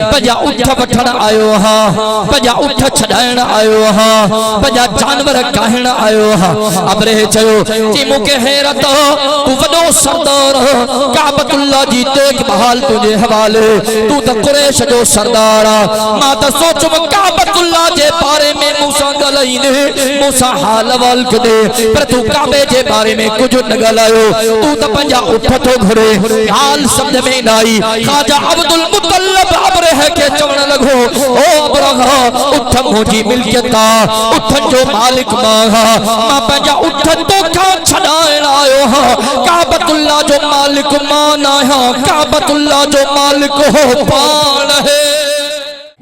Pizza اٹھا وٹھن آیو ہاں پجا اٹھا چھڑائن آیو ہاں پجا جانور کاہن آیو ہاں ابرہ چیو چی موکے حیرت تو وڈو سردار کعبۃ اللہ جی دیکھ بحال تجھے حوالے تو تا قریش جو سردار ماں تا سوچو کعبۃ اللہ جے بارے میں موسیٰ گلائیں دے موسیٰ حال وال کدے پر تو کعبے جے بارے میں کچھ نگلائیو تو تا پجا اٹھا تو گھرے حال سمجھ میں نائی خواجہ عبدالمطلب ابرہ ہے کہ چون لگو او ابرغا اٹھا مجھے ملکتا اٹھا جو مالک ماں ماں پہنجا اٹھا تو کھا چھڑائن آئے ہاں کعبۃ اللہ جو مالک مانا ہے کعبۃ اللہ جو مالک ہو پان ہے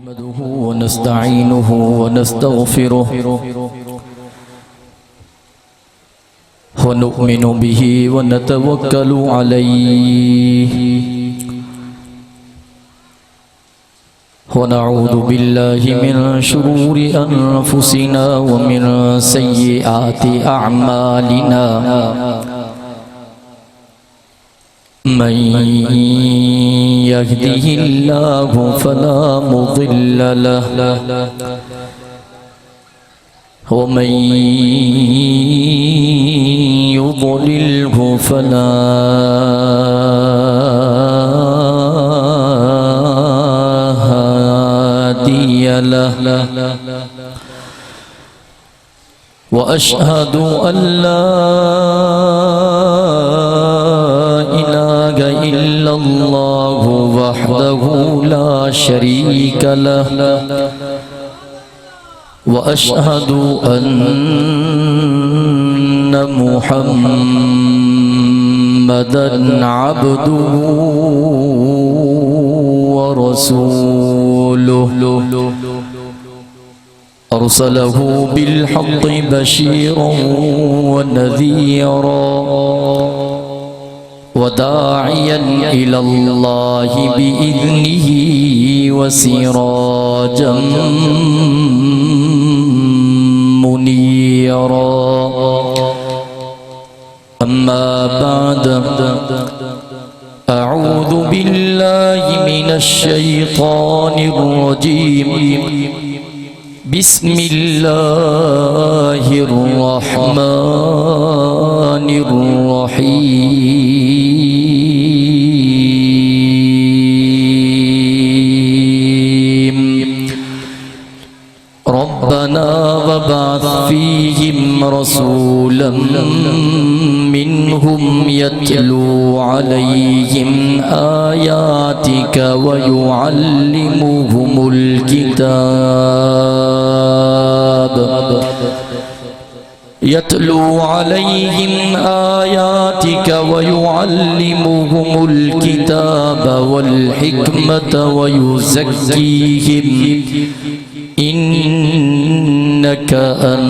نحمده ونستعینه ونستغفره ونؤمن به ونتوکل علیه ونعوذ بالله من شرور أنفسنا ومن سيئات أعمالنا من يهده الله فلا مضل له ومن يضلله فلا له وأشهد أن لا إله إلا الله وحده لا شريك له وأشهد أن محمدًا عبده ورسوله أرسله بالحق بشيرا ونذيرا وداعيا إلى الله بإذنه وسراجا منيرا أما بعد أعوذ بالله من الشيطان الرجيم بسم الله الرحمن الرحيم ربنا وابعث فيهم رسولا منهم يتلو عليهم آياتك ويعلمهم الكتاب يتلو عليهم آياتك ويعلمهم الكتاب والحكمة ويزكيهم إنك أنت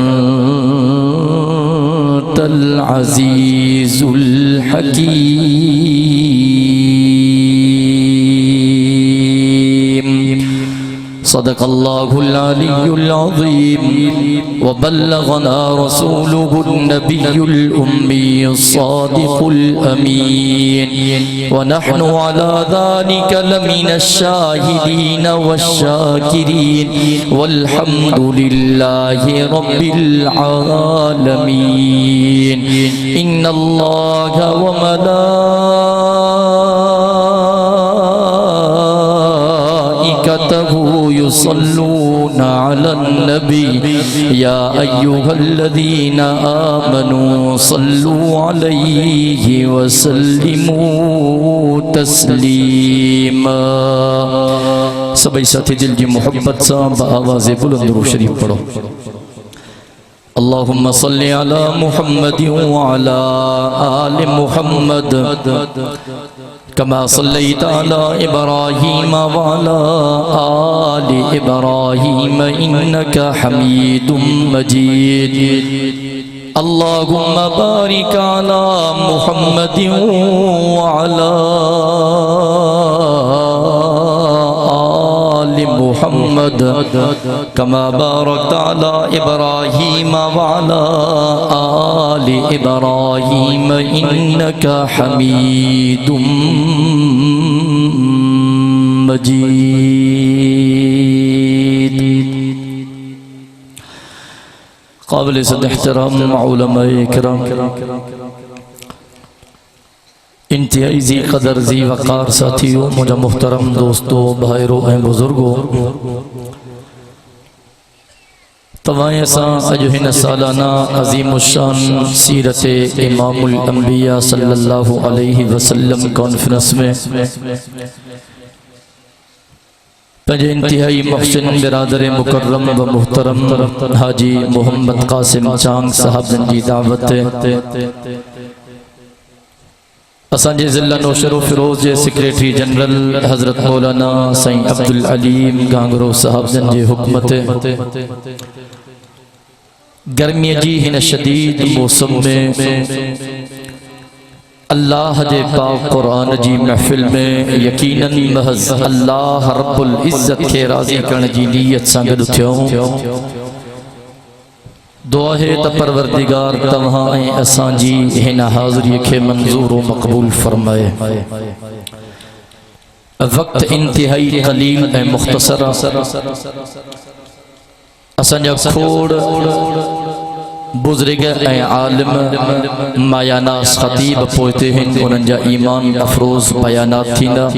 العزيز الحكيم صدق الله العلي العظيم وبلغنا رسوله النبي الأمي الصادق الأمين ونحن على ذلك لمن الشاهدين والشاكرين والحمد لله رب العالمين إن الله وملائكته يصلون على النبي يا أيها الذين آمنوا صلوا عليه وسلموا تسليما سبھی ساتھی دل کی محبت سے بآواز بلند رو شریف پڑھو اللهم صل على محمد وعلى آل محمد كما صليت على إبراهيم وعلى آل إبراهيم إنك حميد مجيد اللهم بارك على محمد وعلى آل محمد كما باركت على إبراهيم وعلى آل إبراهيم إنك حميد مجید قابل صد احترام علماء کرام انتہائی ذی قدر ذی وقار ساتھیوں مجھے محترم دوستوں بھائیروں اے بزرگوں توائیں ساں اجہن سالانہ عظیم الشان سیرت امام الانبیاء صلی اللہ علیہ وسلم کانفرنس میں پہلے انتہائی محسن برادر مکرم و محترم حاجی محمد قاسم چانگ صاحب جی دعوت اسانجے ضلع نوشر و فیروز جے سیکریٹری جنرل حضرت مولانا سائیں عبدالعلیم گانگرو صاحب جی حکمت گرمی جی ہن شدید موسم میں اللہ دے پاک قرآن جی محفل میں یقیناً محض اللہ رب العزت کے راضی کرن جی نیت سانگل تھیوں دعا ہے تا پروردگار تمہاں ایں اسان جی ہن حاضری کے منظور و مقبول فرمائے وقت انتہائی قلیل اے مختصر اسان جا کھوڑ بزرگ اے عالم مایاناس خطیب پوئتے ہیں انہاں جا ایمان افروز بیانات تھینا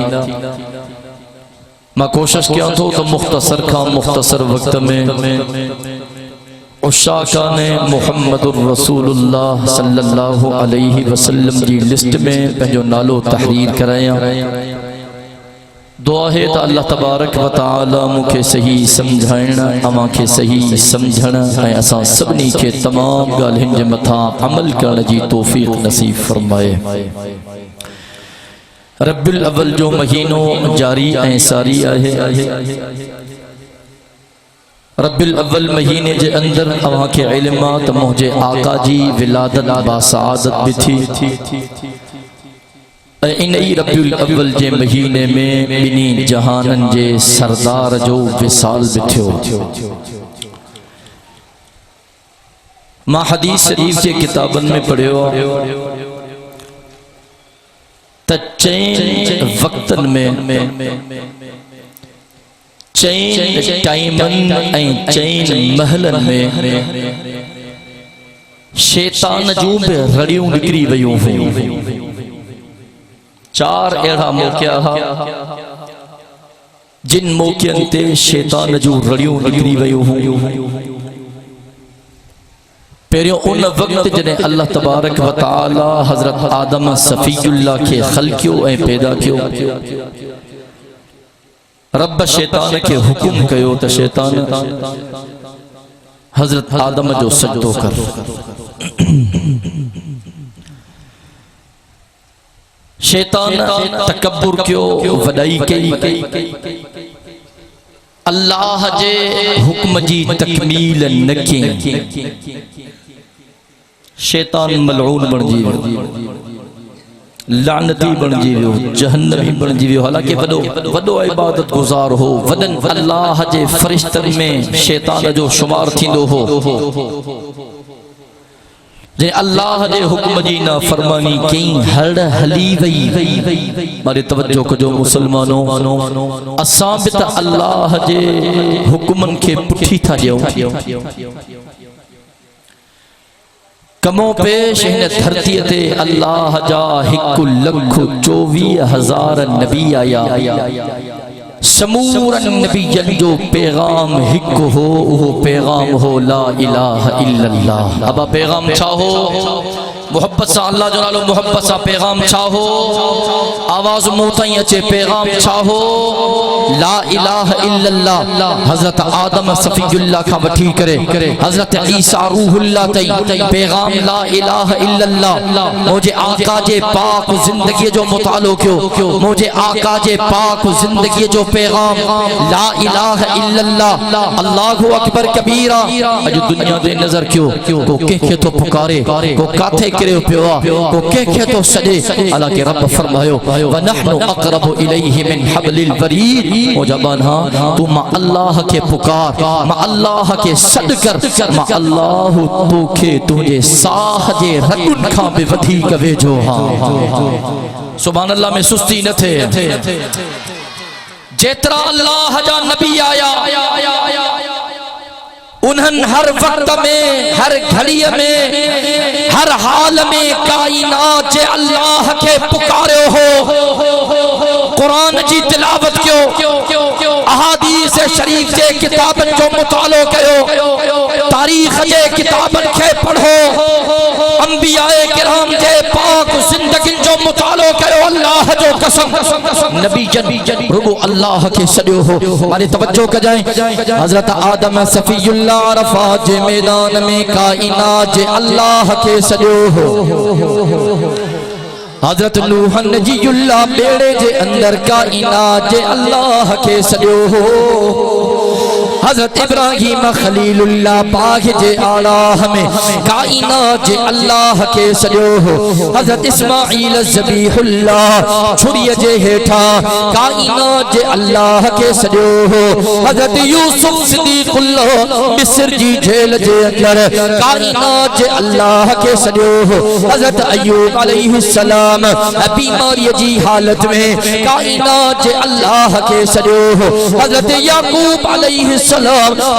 میں کوشش کیا تو مختصر کا مختصر وقت میں عشاقان محمد الرسول اللہ صلی اللہ علیہ وسلم جی لسٹ میں پہنجو نالو تحریر کرائیں دعا ہے تا اللہ تبارک و تعالی مکھے صحیح سمجھائنا اما کے صحیح سمجھنا اے اساں سبنی کے تمام گالہن جے متھا عمل کرنے جی توفیق نصیب فرمائے رب الاول جو مہینوں جاری اے ساری آئے رب الاول مہینے جے اندر اما کے علمات مجھے آقا جی ولادت با سعادت بھی تھی انہی رب الاول جے مہینے میں بنی جہانن جے سردار جو وصال بتھیو ماں حدیث شریف جے کتابن میں پڑھیو تچین وقتن میں چین ٹائمن این چین محلن میں شیطان جو بے رڑیوں نکری ویوں ہوں چار ایڑا موقعہ جن موقعن تے شیطان جو رڑیوں نکری ویوں ہوں پیریوں ان وقت جنہیں اللہ تبارک و تعالی حضرت آدم صفی اللہ کے خلقیوں اے پیدا کیوں رب شیطان کے حکم کیو تا شیطان حضرت آدم جو سجدو کر شیطان تکبر کیو وڈائی کی اللہ جے حکم جی تکمیل نکیں شیطان ملعون بن جی لعنتی بن جیویو جہنمی بن جیویو حالانکہ وڈو عبادت گزار ہو ودن اللہ جے فرشتن میں شیطان جو شمار تھیندو ہو جے اللہ جے حکم جی نا فرمانی کہیں ہر حلی وئی مارے توجہ کو جو مسلمانوں اسابت اللہ جے حکمن کے پٹھی تھا جیو کموں پیش ہن دھرتی تے اللہ جا ہک لکھ 24,000 نبی آیا سمور نبی جو پیغام ہک ہو وہ پیغام ہو لا الہ الا اللہ ابا پیغام چاہو محبت سا اللہ جلالو محبت سا پیغام چاہو آواز موتائیں اچھے پیغام چاہو لا الہ الا اللہ حضرت آدم صفی اللہ کا وٹھی کرے حضرت عیسیٰ روح اللہ تی پیغام لا الہ الا اللہ مجھے آقا جے پاک زندگی جو مطالعہ کیوں مجھے آقا جے پاک زندگی جو پیغام لا الہ الا اللہ اللہ اکبر کبیرہ اجو دنیا دے نظر کیوں کو کہے تو پکارے کو کاتھے کرے پیوا کو کہے تو سجے اللہ کے رب فرمائیو وَنَحْنُ أَقْرَبُ إِلَيْهِ مِنْ حَبْلِ الْوَرِيدِ مجھبان ہاں تو مع اللہ کے پکار مع اللہ کے صد کر مع اللہ تو کے تجھے ساہ جے رکن کھا بے ودھی کبے جو ہاں سبحان اللہ میں سستی نہ تھے جیترا اللہ جا نبی آیا انہن ہر وقت میں، ہر گھڑی میں، ہر حال میں کائنات جے اللہ کے پکارے ہو، قرآن جی تلاوت کیوں، احادیث شریف جے کتابن جو مطالعہ کیو، تاریخ جے کتابن کے پڑھو، انبیاء کرام جے پاک زندگی جو مطالعہ کیو، اللہ جو قسم نبی جن ربو اللہ کے سڑیو ہو۔ ہماری توجہ کا جائیں، حضرت آدم صفی اللہ عرفات جے میدان میں کائنات جے اللہ کے سڑیو ہو، حضرت نوح نجی اللہ بیڑے جے اندر کائنات جے اللہ کے سڑیو ہو، حضرت ابراہیم خلیل اللہ پاک جے آلہ میں کائنات جے اللہ کے سڑیو ہو، حضرت اسماعیل ذبیح اللہ چھڑی جے ہیٹھا کائنات جے اللہ کے سڑیو ہو، حضرت یوسف صدیق اللہ مصر جی جھیل جے اندر کائنات جے اللہ کے سڑیو ہو، حضرت ایوب علیہ السلام بیماری جی حالت میں کائنات جے اللہ کے سڑیو ہو، حضرت یعقوب علیہ السلام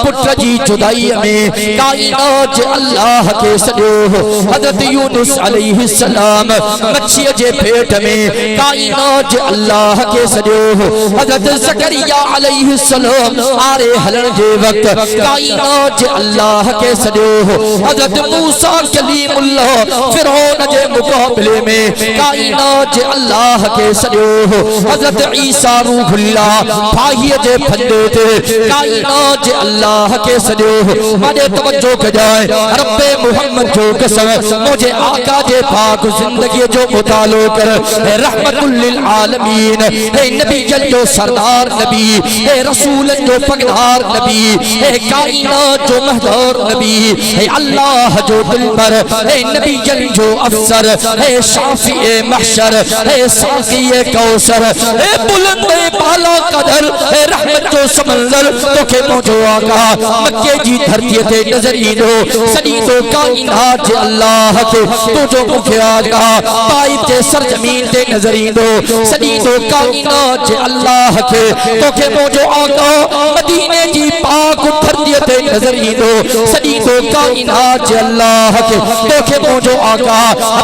پتر جی جدائی میں کائنات جے اللہ کے سڑیو ہو، حضرت یونس علیہ السلام مچھی جے پیٹ میں کائنات جے اللہ کے سڑیو ہو، حضرت زکریا علیہ السلام آرے حلن جے وقت کائنات جے اللہ کے سڑیو ہو، حضرت موسیٰ کلیم اللہ فرعون جے مقابلے میں کائنات جے اللہ کے سڑیو ہو، حضرت عیسیٰ روح اللہ بھائی جے پھندے تھے کائنات جے اللہ کے سڑیو ہو۔ مانے توجہ کے جائے رب محمد جو قسم مجھے آقا جے پاک زندگی جو مطالعہ کر، اے رحمت للعالمین، اے نبی جل جو سردار نبی، اے رسول جو پگدار نبی، اے کائنات جو مہدور نبی، اے اللہ جو دل پر، اے نبی جل جو افسر، اے شافی محشر، اے ساقی کوثر، اے بلند بالا قدر، اے رحمت جو سمندر تو کہ موجو آقا مکہ جی دھرتی تے نظری دو سنی تو کائنات جے اللہ کے تو جو مکہ آقا طائف تے سرزمین تے نظری دو سنی تو کائنات جے اللہ کے تو کہ موجو آقا مدینے جی پاک دھرتی تے نظری دو سنی تو کائنات جے اللہ کے تو کہ موجو آقا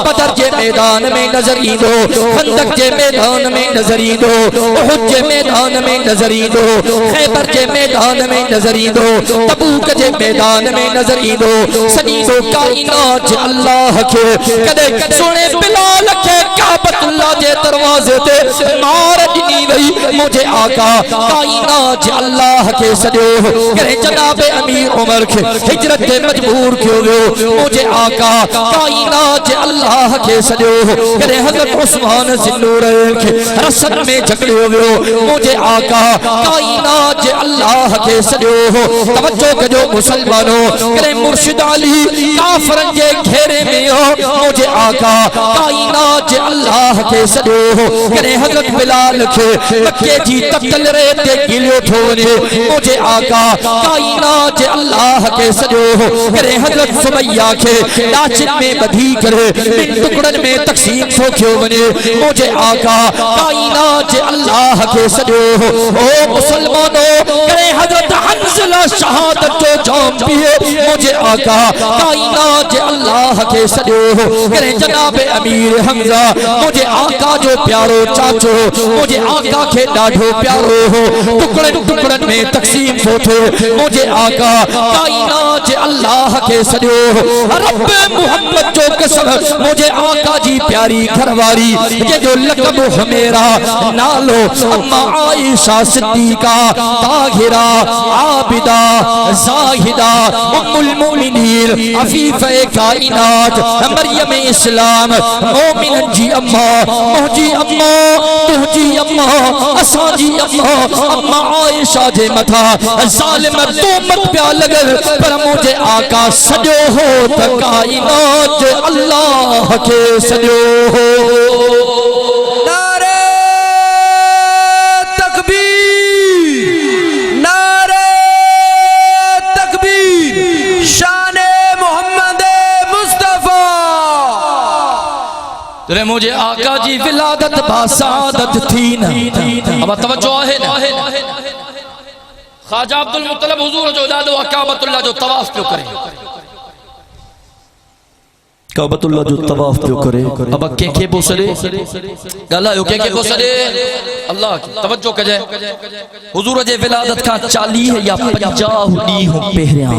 بدر جے میدان میں نظری دو، خندق جے میدان میں نظری دو، احد جے میدان میں نظری دو، خیبر جے میدان میں نظری دو، تبوک جے میدان میں نظری دو، سنی دو کائنات جے اللہ کے کدے سونے بلال کے کعبت اللہ جے دروازے تے مار جنی وئی مجھے آقا کائنات جے اللہ کے سڑیو کرے جناب امیر عمر کے ہجرت تے مجبور کیوں گئے مجھے آقا کائنات جے اللہ کے سڑیو کرے حضرت عثمان ذوالنورین کے رسد میں جھگڑے ہوئے مجھے آقا کائنات جے اللہ کے سڑیو توجہ کے جو مسلمانوں کرے مرشد علی کافرن جے گھیرے میں ہو مجھے آقا کائنات جے اللہ کے سڑیو کرے حضرت بلال کے مکہ جی تبتل رہتے گلیو تھونے مجھے آقا کائنات جے اللہ کے سڑیو کرے حضرت سمیہ کے لاچن میں بدھی کرے من ٹکڑن میں تقسیم سو کیوں بنے مجھے آقا کائنات جے اللہ کے سڑیو او مسلمانوں کرے حضرت حنزلہ شہادت جو جام پیے مجھے آقا کائنات جے اللہ کے سڑیو کرے جناب امیر حمزہ مجھے آقا جو پیارو چاچو مجھے آقا کے ڈاڑھو پیارو ہو ٹکڑن ٹکڑن میں تقسیم ہوتے مجھے آقا کائنات جے اللہ کے سڑیو رب محمد جو قسم مجھے آقا جی پیاری گھرواری یہ جو لقب ہمیرا نالو اما عائشہ صدیقہ طاہرہ عابدہ زاہدہ ام المؤمنین عفیفہ کائنات مریم اسلام مومن جی اما مہجی اما تہجی اما اسا جی اما اما عائشہ جے متھا ظالم تومت پیا لگل پر مجھے آقا سجو ہو تا کائنات اللہ کے سجو ہو مجھے آقا جی ولادت باسعادت تھی نا. اب توجہ ہے نا. خواجہ عبد المطلب حضور جو اولاد و کعبۃ اللہ جو طواف کیوں کرے, کعبۃ اللہ جو طواف پیو کرے. اب کے بوسرے گالا یو کے بوسرے اللہ کی توجہ کجے. حضور جے ولادت کا 40 یا 50 ڈی ہو پہریاں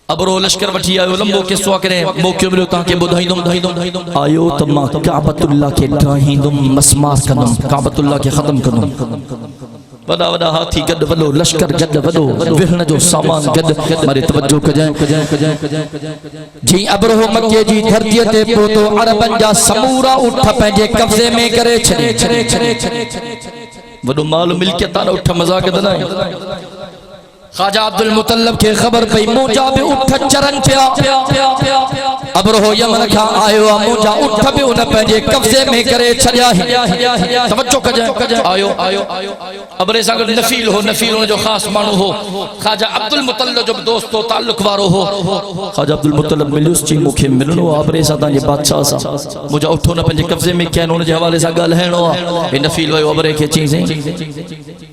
ابرو لشکر وٹھی آئیو لمبو کے سوا کریں موقع ملو تاکہ بدھائیدم آئیو تما کعبۃ اللہ کے ٹاہیدم مسمار کنم, کعبۃ اللہ کے ختم کنم. ودا ودا ہاتھی گد ولو لشکر گد ولو وہن جو سامان گد. مارے توجہ کجائیں جی ابرو مکے جی دھرتی تے پوتو عربن جا سمورا اٹھ پنجے قبضے میں کرے چھڑے. وڈو مال ملکیت تانا اٹھ مزاق دنائیں. خواجہ عبد المطلب کے خبر پئی موجا بھی اٹھ چرن پیا. اب رہو یمن کھا آئیو موجا اٹھ بھی انہ پہنجے قبضے میں کرے چھڑیا ہی. توجہ کجائیں آئیو اب ریسا اگر نفیل ہو, نفیل ہونے جو خاص مانو ہو, خواجہ عبد المطلب جو دوست ہو تعلق وارو ہو. خواجہ عبد المطلب ملیوس چی مکھے ملنو اب ریسا تانجے بادشاہ سا مجھا اٹھو نہ پہنجے قبضے میں کیا انہوں نے حوالے سا گل ہے نو اے نفیل ہوئے اب رے کے چیزیں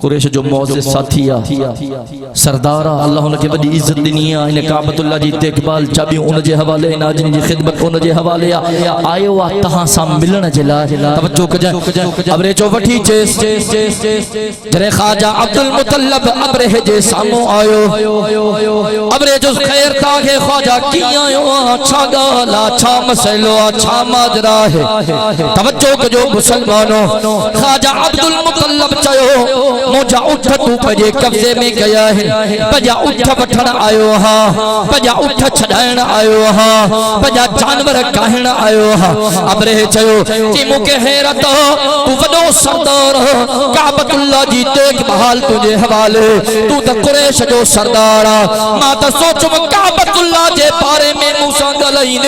قریش جو معزز ساتھیا سردارہ اللہ انہ کے بڑی عزت دنیا انہیں کعبۃ اللہ جی دیکھبال چابی انہ جے حوالے ناجن جی خدمت انہ جے حوالے آئیو تہاں سا ملن جلا. توجہ کجائیں اب رے جو وٹھی چیس جرے خواجہ عبد المطلب اب رے جے سامو آئیو اب رے جو خیر تاکہ خواجہ کی آئیو اچھا گالا اچھا مسئلو اچھا ماجرہ ہے. توجہ کجو مسلمانوں خواجہ عبد المطلب چاہو موجا اٹھ تو پجے قبضے میں گیا ہے. پجا اٹھ وٹھن آئیو ہاں, پجا اٹھ چھڑائن آئیو ہاں, پجا جانور کاہن آئیو ہاں. اب رہ چاہو چی موکے حیرت تو وڈو سردار کعبۃ اللہ جی دیکھ بحال تجھے حوالے تو تا قریش جو سردارا ماں تا سوچو کعبۃ اللہ جے بارے میں موسیٰ گلائیں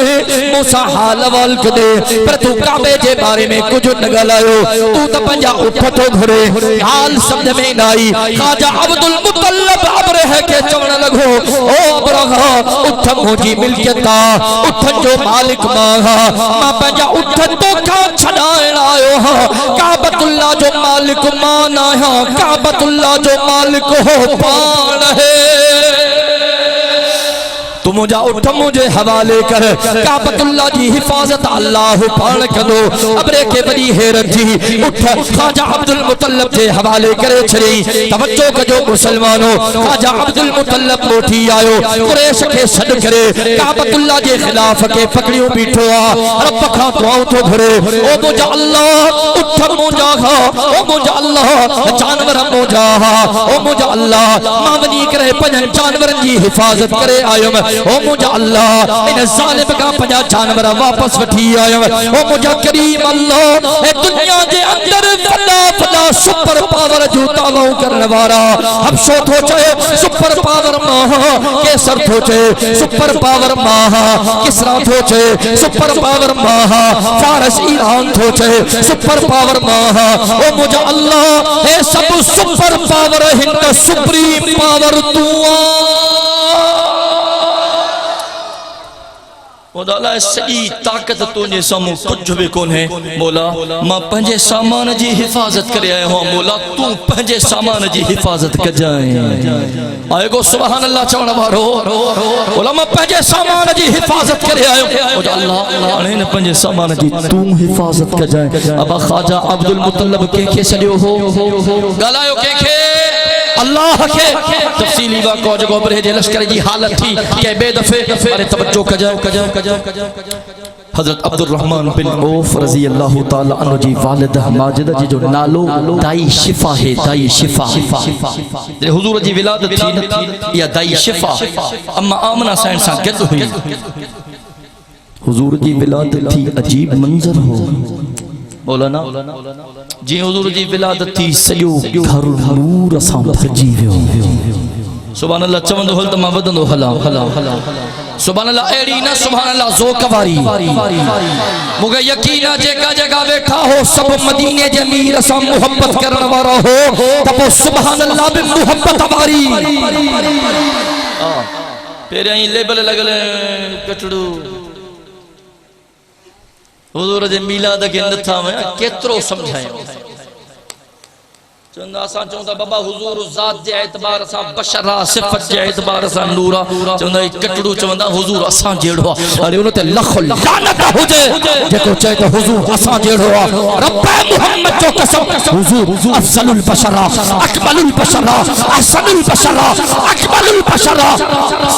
موسیٰ حال والک دے پر تو کعبے جے بارے میں کچھ نگلائیو تو تا پنجا اٹھ تو گھرے حال سمجھ میں نائی. خواجہ عبد المطلب اب رہ کے چون لگو او ابرہا اٹھ موجی ملکتا اٹھ جو مالک ماہا ماں پنجا اٹھ تو کھا چھڑائن آئیو ہاں. کعبۃ اللہ جو مالک مانا ہے, کعبۃ اللہ جو مالک ہو پان ہے. تو مجھا اٹھ مجھے حوالے کر کعبۃ اللہ جی حفاظت اللہ پان کدو. اب رے کے بڑی حیرت جی اٹھ خواجہ عبد المطلب جے حوالے کرے چھڑی. توجہ کجو مسلمانوں خواجہ عبد المطلب موٹھی آئیو قریش کے صد کرے کعبۃ اللہ جے خلاف کے پکڑیوں بیٹھو آ رب کھا دعاؤں تو گھرے. او مجھا اللہ اٹھ مجھا ہا, او مجھا اللہ جانور مجھا ہا, او مجھا اللہ ماونی کرے پنجن جانورن جی حفاظت کرے آئیو. او مجھا اللہ ان ظالم کا پنجا جانور واپس وٹھی آئیو. او مجھا کریم اللہ اے دنیا جے اندر فدا سپر پاور جو تاغاؤں کرنوارا حبشو تھو چاہے سپر پاور ماہا, کیسر تھو چاہے سپر پاور ماہا, کسرا تھو چاہے سپر پاور ماہا, فارس ایران تھو چاہے سپر پاور ماہا. او مجھا اللہ اے سب سپر پاور ہند سپریم پاور تو مولا اللہ سئی طاقت تو نے سامو کچھ بھی کون ہے. مولا ماں پنجے سامان جی حفاظت کرے آئے ہوں. مولا تو پنجے سامان جی حفاظت کر جائیں آئے گو سبحان اللہ چوڑا بارو. مولا ماں پنجے سامان جی حفاظت کرے آئے ہوں. مولا اللہ انہیں پنجے سامان جی تو حفاظت کر جائیں. اب خواجہ عبد المطلب کے سلیو ہو گلائیو کے اللہ کے تفصیلی واقعہ جو برہ جے لشکر جی حالت تھی کہ بے دفعے ارے توجہ کجا. حضرت عبد الرحمن بن عوف رضی اللہ تعالی عنہ جی والدہ ماجدہ جی جو نالو دائی شفا ہے. دائی شفا حضور جی ولادت تھی یا دائی شفا اما آمنہ سائن سان گد ہوئی. حضور جی ولادت تھی عجیب منظر ہو مولانا جی. حضور جی ولادت تھی سیو گھر نور اساں بھجی ویو. سبحان اللہ چوندو ہل تما ودندو ہلا. سبحان اللہ ایڑی نہ سبحان اللہ زوکواری مگا یقینا جگہ جگہ بیٹھا ہو سب مدینے جمیر اساں محبت کرن وارا ہو تب سبحان اللہ بھی محبت واری. پیرے ہی لیبل لگلے کٹڑو حضور جے میلاد کے نتھا میں کیترو سمجھائیں چوندا اساں چوندا بابا حضور ذات جے اعتبار اساں بشرا صفت جے اعتبار اساں نورا چوندا کٹڑو چوندا حضور اساں جیڑو ارے انہوں تے لکھ لعنت ہوجے جیکو چاہے تو حضور اساں جیڑو رب محمد جو قسم حضور افضل البشر اکمل البشر احسن البشر اکمل البشر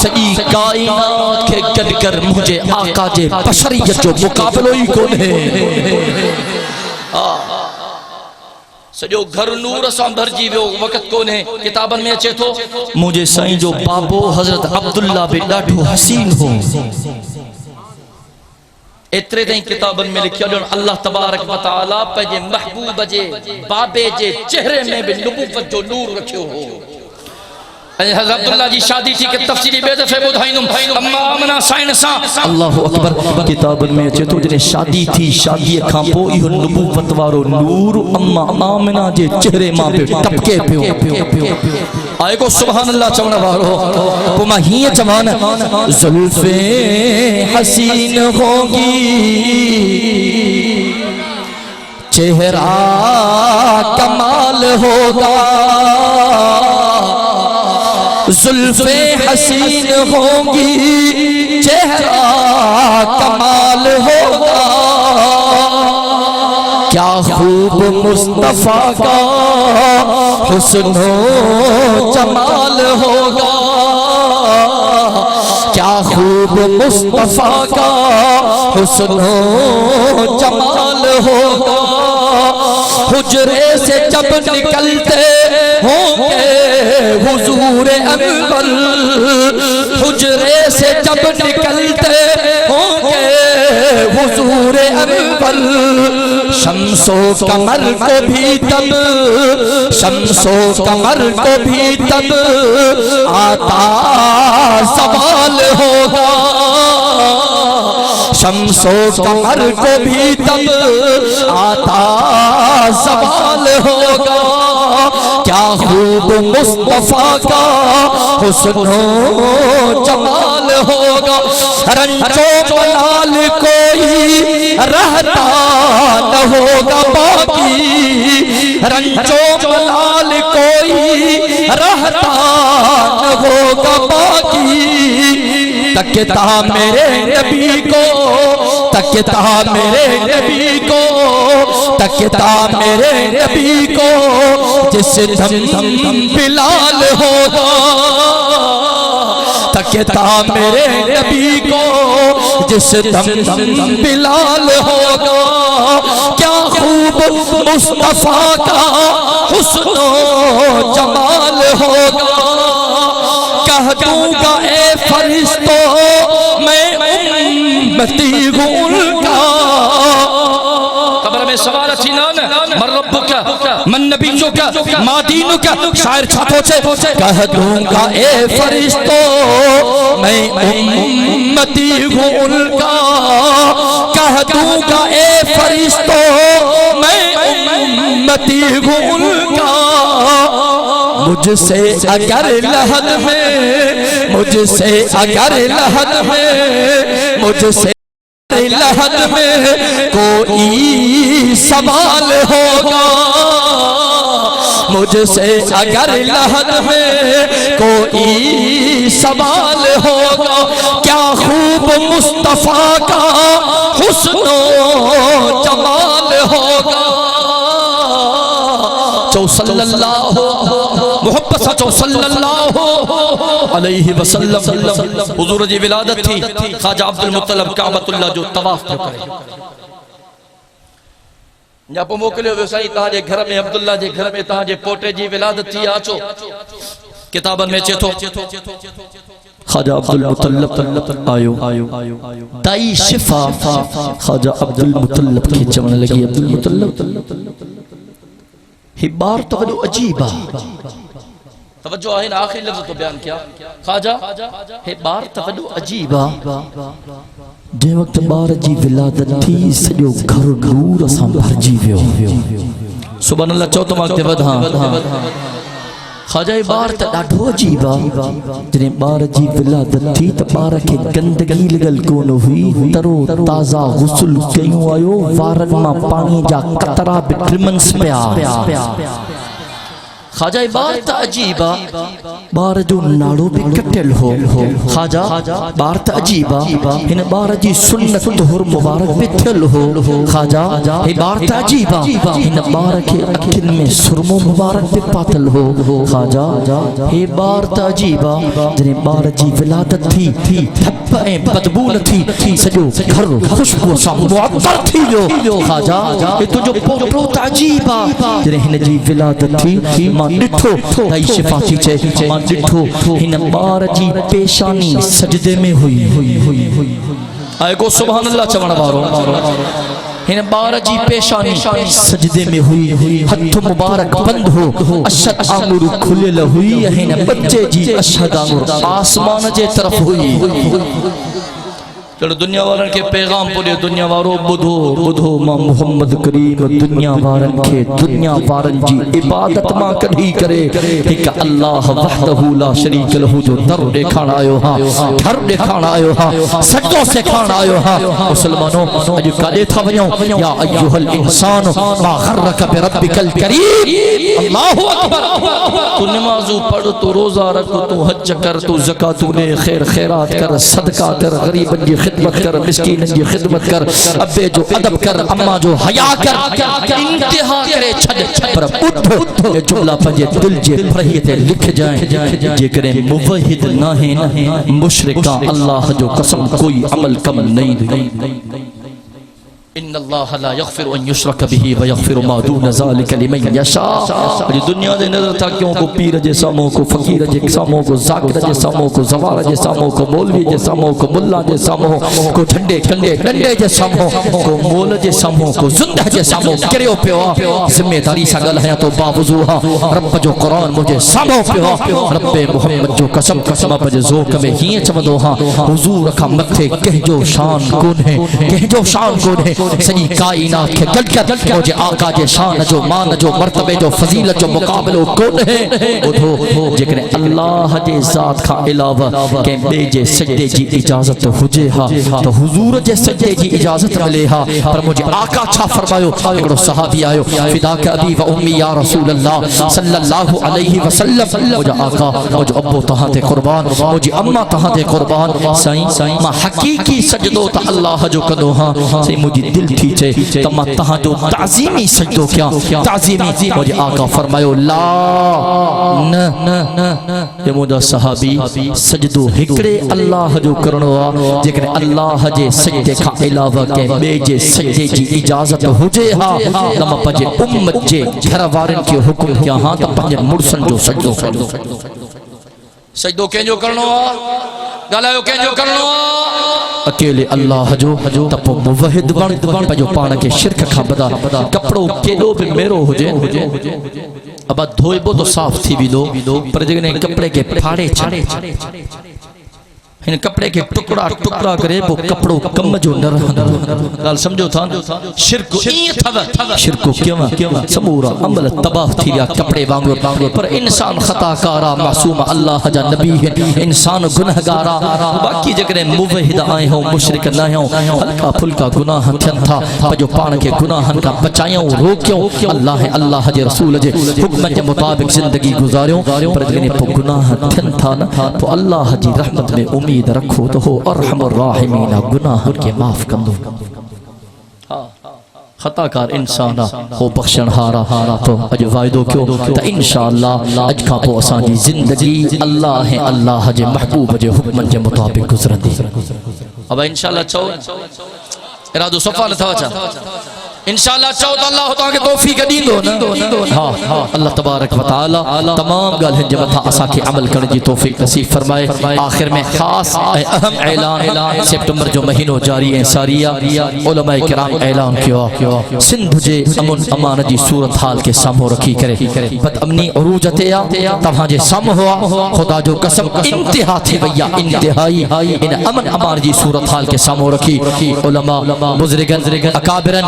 سجی کائنات کے گڈ کر مجھے آقا جے بشریت جو مقابلو ہی کون ہے سجو گھر نور سان بھرجی ویو وقت کونے کتابن میں اچے تو مجھے سائیں جو بابو حضرت عبداللہ بن ڈاٹھو حسین ہو اترے دیں کتابن میں لکھیا جن اللہ تبارک و تعالی پہ جے محبوب جے بابے جے چہرے میں بھی نبوت جو نور رکھے ہو حضرت عبداللہ جی شادی تھی کہ تفسیری بے دفعہ بدھائنم اما آمنا سائنساں اللہ اکبر کتابن میں اچے تو جنہیں شادی تھی شادی کھامپو یہ نبوت وارو نور اما آمنا جے چہرے ماں پہ ٹپکے پیو آئے کو سبحان اللہ چونا بارو پما ہی چوانا زلفیں حسین ہوگی چہرہ کمال ہوگا زلفیں حسین ہوں گی چہرہ کمال ہوگا کیا خوب مصطفیٰ کا حسن و جمال ہوگا کیا خوب مصطفیٰ کا حسن و جمال ہوگا حجرے سے جب نکلتے ہوں گے حضور اول حجرے سے جب نکلتے ہوں گے حضور اول شمس و قمر کو بھی تب شمس و قمر کو بھی تب آتا سوال ہوگا شمس و قمر کو بھی تب آتا سوال ہوگا کیا خوب مصطفیٰ کا حسن و جمال ہوگا رنج و ملال کوئی رہتا نہ ہوگا باقی رنج و ملال کوئی رہتا نہ ہوگا باقی تکتا میرے نبی کو تکتا میرے نبی کو تکتا میرے نبی کو جس دم بلال ہوگا تکتا میرے نبی کو جس دم بلال ہوگا کیا خوب مصطفیٰ کا حسن و جمال ہوگا کہہ دوں گا اے فرشتوں میں امتی ہوں ان کا قبر میں سوال اچھی نان من ربک من نبیک ما دینک شاعر چھاپو چھے کہہ دوں گا اے فرشتوں میں امتی ہوں ان کا کہہ دوں گا اے فرشتوں میں امتی ہوں ان کا مجھ سے اگر لحد میں مجھ سے اگر لحد میں مجھ سے لحد میں کوئی سوال ہوگا مجھ سے اگر لحد میں کوئی سوال ہوگا کیا خوب مصطفیٰ کا حسن و جمال ہوگا چو صلی اللہ محبت سچو صلی اللہ علیہ وسلم حضور جی ولادت تھی خواجہ عبد المطلب کعبۃ اللہ جو طواف پہ کرے جا پو موکلے ہوئے سائیں تہاں جے گھر میں عبداللہ جے گھر میں تہاں جے پوٹے جی ولادت تھی آچو کتابن میں چیتھو خواجہ عبد المطلب آیو دائی شفا خواجہ عبد المطلب کی چمن لگی عبد المطلب ہی بار تو بڑو عجیبہ توجہ آئین آخری لفظ تو بیان کیا خواجہ ہے بار تو بڑو عجیبہ جے وقت بار جی ولادت تھی سجو گھر نور اساں بھر جی ویو سبحان اللہ چوتھ مانگتے ود ہاں خواجہ بار تا ڈاڈھو عجیبا جنہیں بار جی ولادت تھی تا بار کے گندگی لگل کون ہوئی ترو تازہ غسل کیوں آئیو وارن ماں پانی جا قطرہ بٹرمنس پہ خواجہ بار تا عجیبا بار جو ناڑو بھی کٹل ہو خواجہ بار تا عجیبا ہن بار جی سنت دہر مبارک بھی تھل ہو خواجہ بار تا عجیبا ہن بار کے اکھن میں سرمو مبارک بھی پاتل ہو خواجہ بار تا عجیبا جنہیں بار جی ولادت تھی تھپیں بدبول تھی سجو گھر خوشبو سا معطر تھی جو خواجہ تجھو پوٹو تا عجیبا جنہیں ہن جی ولادت تھی ماں ڈٹھو دائی شفاتی چے ماں ڈٹھو ہن بار جی پیشانی سجدے میں ہوئی آئے کو سبحان اللہ چوڑا بارو ہن بار جی پیشانی سجدے میں ہوئی ہتھ مبارک بند ہو اشد آمور کھلے لہوئی ہن بچے جی اشد آمور آسمان جے طرف ہوئی چلو دنیا وارن کے پیغام پورے دنیا وارو بدھو ماں محمد کریم دنیا وارن کے دنیا وارن جی عبادت ماں کڑھی کرے ایک اللہ وحدہ لا شریک لہو جو در دیکھانا آئیو ہاں گھر دیکھانا آئیو ہاں سجدوں سے کھانا آئیو ہاں مسلمانوں اجو کالے تھا ونیوں یا ایوہ الانسان ما غرک بربک الکریم اللہ اکبر تو نمازو پڑھ تو روزہ رکھ تو حج کر تو زکاة لے خیر خیرات کر صدقہ کر غریب جی خدمت کر مسکین جی خدمت کر ابے جو ادب کر اما جو حیا کر انتہا کرے چھڑ پر اٹھو یہ جملہ پنجے دل جے پرہیتے لکھ جائیں جے کریں موحد نہ ہیں مشرکہ اللہ جو قسم کوئی عمل کم نہیں دی ان اللہ لا یغفر ان یشرک به ویغفر ما دون ذلك لمن یشاء یہ دنیا دے نظر تھا کیوں کو پیر جے ساموں کو فقیر جے ساموں کو ذاکر جے ساموں کو زوار جے ساموں کو مولوی جے ساموں کو ملا جے ساموں کو جھنڈے کنڈے ڈنڈے جے ساموں کو مول جے ساموں کو زندہ جے ساموں کریو پیوا ذمہ داری سا گل ہے تو باوضو رب جو قرآن مجھے ساموں پیوا رب محمد جو قسم قسم پجے ذوق میں ہی چمدو ہاں حضور کا متھے کہہ جو شان کون ہے کہہ جو شان کون ہے سنی کائنات کے گل کر مجھے آقا جے شان جو مان جو مرتبے جو فضیلت جو مقابلو کون ہے بدھو جکنے اللہ جے ذات کا علاوہ کہ بے جے سجدے جی اجازت ہوجے ہاں تو حضور جے سجدے جی اجازت ملے ہاں پر مجھے آقا چھا فرمایو اگرو صحابی آئیو فداک ابی و امی یا رسول اللہ صلی اللہ علیہ وسلم مجھے آقا مجھے ابو تہاں تے قربان مجھے اممہ تہاں تے قربان سائیں ما حقیقی سجدو تا اللہ جو کدو ہاں سائیں مجھے دل تھی چھے تمہ تہاں جو تعظیمی سجدو کیا تعظیمی مجھے آقا فرمایو لا یہ مجھے صحابی سجدو ہکڑے اللہ جو کرنو جکر اللہ جے سجدے کا علاوہ کے بے جے سجدے جی اجازت ہو جے ہاں لما پجے امت جے گھر وارن کے حکم کیا ہاں تا پجے مرسن جو سجدو سجدو کہیں جو کرنو گالایو کہیں جو کرنو اکیلے اللہ جو تپو موحد بن پجو پانا کے شرک کھا بدا کپڑوں کے لو بھی میرو ہو جے ابا دھوئے بو تو صاف تھی بھی دو پر جگنے کپڑے کے پھاڑے چھڑے ان کپڑے کے ٹکڑا کرے وہ کپڑوں کم جو نہ رہا گال سمجھو تھا شرک شرکو کیوں سمورا عمل تباہ تھی یا کپڑے وانگو پر انسان خطا کارا معصوم اللہ جا نبی ہے انسان گنہگارا باقی جگرے موحد آئے ہوں مشرک نہ ہوں ہلکا پھلکا گناہ تھن تھا پجو پان کے گناہن کا بچائیوں روکیوں اللہ جے رسول جے حکم جے مطابق زندگی گزاریوں پر جگرے پو گناہ تھن تھا تو اللہ جی رحمت میں امید رکھو تو ہو ارحم الراحمین گناہ کے معاف کندو خطا کار انسانا ہو بخشن ہارا تو اج وائدو کیوں تا انشاءاللہ اج کھا پو اسانی زندگی اللہ ہے اللہ جے محبوب جے حکم جے مطابق گزرن دی اب انشاءاللہ چاہو ارادو صفحہ نتھا چاہ انشاءاللہ چاہو تو اللہ ہوتا کہ توفیق دین دو ہاں اللہ تبارک و تعالی تمام گال ہنجے متھا اسا کے عمل کرنے جی توفیق نصیب فرمائے آخر میں خاص اہم اعلان سپٹمبر جو مہینوں جاری ہیں ساریہ علماء کرام اعلان کیا سندھ جے امن امان جی صورتحال کے سامو رکھی کرے بد امنی عروج تیا تمہاں جے سامو ہوا خدا جو قسم انتہا تھی ویا انتہائی ان امن امان جی صورتحال کے سامو رکھی علماء بزرگن اکابرن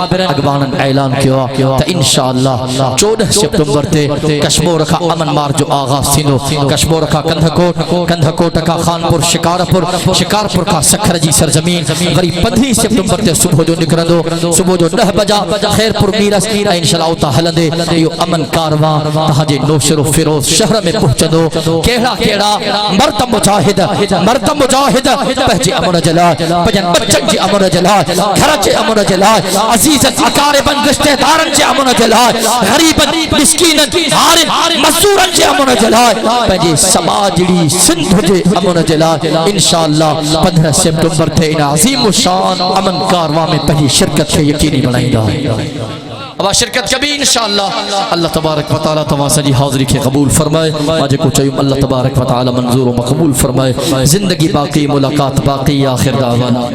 پانن اعلان کیا تا انشاءاللہ 14 سپٹمبر تے کشمور کا امن مار جو آغاز تھینو کشمور کا کندھکوٹ کا خانپور شکارپور کا سکھر جی سرزمین غری 15 سپٹمبر تے صبح جو نکرندو صبح جو 9 بجا خیر پور میرس انشاءاللہ تا ہلندے یہ امن کاروان تہاجے نوشر و فیروز شہر میں پہنچندو کیڑا مرد مجاہد پہجے امن جلائے پجن بچن جی امن جلائے گھر جے امن جلائے عزیزت اقاربن رشتہ دارن جے امن جلائے غریبن مسکینن ہارن مزدورن جے امن جلائے پہجے سماجڑی سندھ جے امن جلائے انشاءاللہ 15 سپٹمبر تھے ان عظیم و شان امن کاروان میں پہلی شرکت کے یقینی بنائیں گا اب شرکت کبھی انشاءاللہ اللہ تبارک و تعالی تماسا جی حاضری کے قبول فرمائے ماجے کو چاہیے اللہ تبارک و تعالی منظور و مقبول فرمائے زندگی باقی ملاقات باقی آخر دعوانا